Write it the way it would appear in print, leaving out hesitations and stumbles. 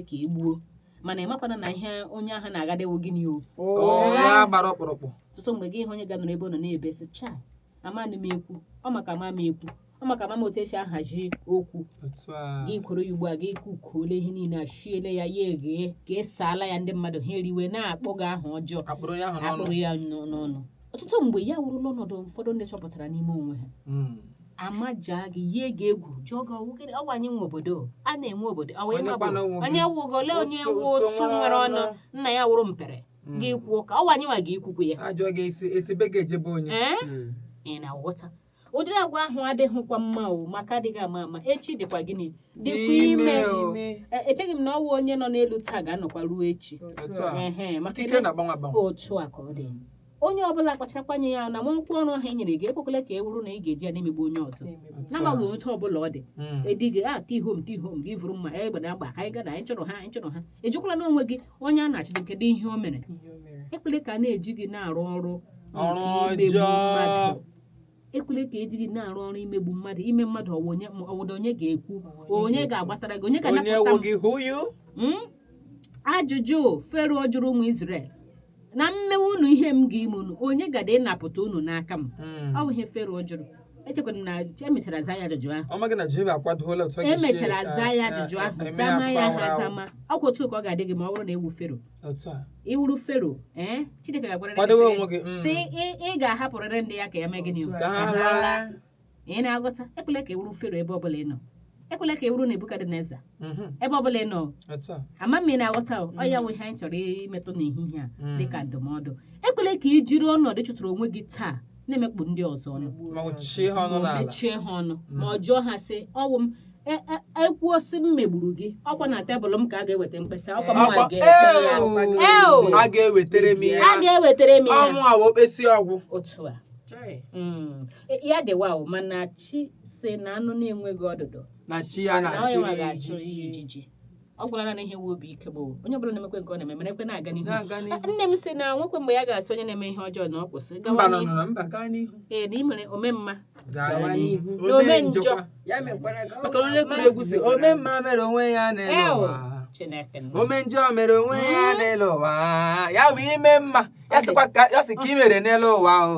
ka egbuo mana ịmakwana na ihe onye ahụ na-agadewo gịnị ya gbara ọkpụrụkpụ ọtụtụ mgbe gị ihe onye ga-anọrọ ebe ọ nọ na-ebe sị chai amanụ m ekwu ọ maka ama m ekwu ọ maka ama m otu esi ahazi okwu gị kwere ya ugbu a gị kukuole ihe niile ashiele ya ya eghe ka esaala ya ndị mmadụ ha eriwe na-akpọ gị aha ọjọọ akpụrụ ya n'ọnụ ọtụtụ mgbe ya wụrụla ọnọdụ ụfọdụ ndị chọpụtara n'ime onwe ha amaja gị ihe ga-egwu jụọ gị ọwa anyị nwe obodo a na-enwe obodo onye wụgo ole onye wụsụ nwere ọnụ nna ya wụrụ mpere gị kwuo ka ọwa anyị nwa gị ikwukwu ya ị na-aghọta ụdịrị agwa ahụ adịghịkwa mma o maka adịghị ama ama echi dịkwa gịnị dịkwa ime echeghị m na ọwụ onye nọ n'elu taa ga-anọkwa ruo echi maka otu a ka ọ dị onye ọbụla kpacharakwa anya ya na nkwụ ọrụ ahụ e nyere gị ekwekwele ka e wuru na ị ga-eji ya na-emegbu onye ọzọ n'amaghị otu ọbụla ọ dị edighị tihom gị vụrụ mma egbe na agba anyị gada anyị chọrọ ha ejikwala n'onwe gị onye a na-achịdo kedu ihe o mere ekwele ka a na-eji gị na-arụ ọrụ mmadụ ekwele ka eji gị na-arụ ọrụ imegbu mmadụ ime mmadụ ọwụda onye ga-ekwu onye ga-agbatara gị onye ga-anapụta ajụjụ Fero jụrụ ụmụ Izrel na mmewe unu ihe m ga-ime unu onye gada ịnapụta unu n'aka m ọ bụ ihe Fero jụrụ echekwara m na emechara za ya ajụjụ ahụ emechara za ya ajụjụ ahụ zama ya ha zama ọkwa otu ka ọ ga-adị gị ma ọ bụrụ na ewu Fero iwuru Fero Chineke ga-agwara sị ị ga-ahapụrịrị ndị ya ka ya mee gịnị ị na-aghọta ekwele ka ewuru Fero ebe ọbụla ị nọ ekwele ka ewuru Nebukadneza ebe ọbụla ị nọ ama m ị na-aghọta ọ ya nwe ihe anyị chọrọ imetụ n'ehihie a dịka ndụmọdụ ekwele ka ị jiri ọnọdụ chụtara onwe gị taa na-emekpu ndị ọzọ ọnụ mechie ha ọnụ ma ọ jụọ ha sị ọwụ m ekwuo sị m megburu gị ọkwa na tebụl m ka a ga-eweta mkpesa ọkwa m ga-ewetara m ya otu a ya dịwa mana chi si na anụ na-enweghị ọdụdụ na chi ya na-achụ ijiji ọ gwara na ihe nwe obi ike bụ onye ọbụla na-emekwe nke ọ na-eme merekwe na-aga n'ihu nne m sị na nwekwe mgbe ya ga-asị onye na-eme ihe ọjọọ na ọ kwụsị gawa n'ihu ee na imere omemma na ome njọ maka onye kwuru egwu sị omemma mere onwe ya n'elu ụwa ome njọ mere onwe ya n'elu ụwa ya bụ ime mma ya sị ka ị mere n'elu ụwa ahụ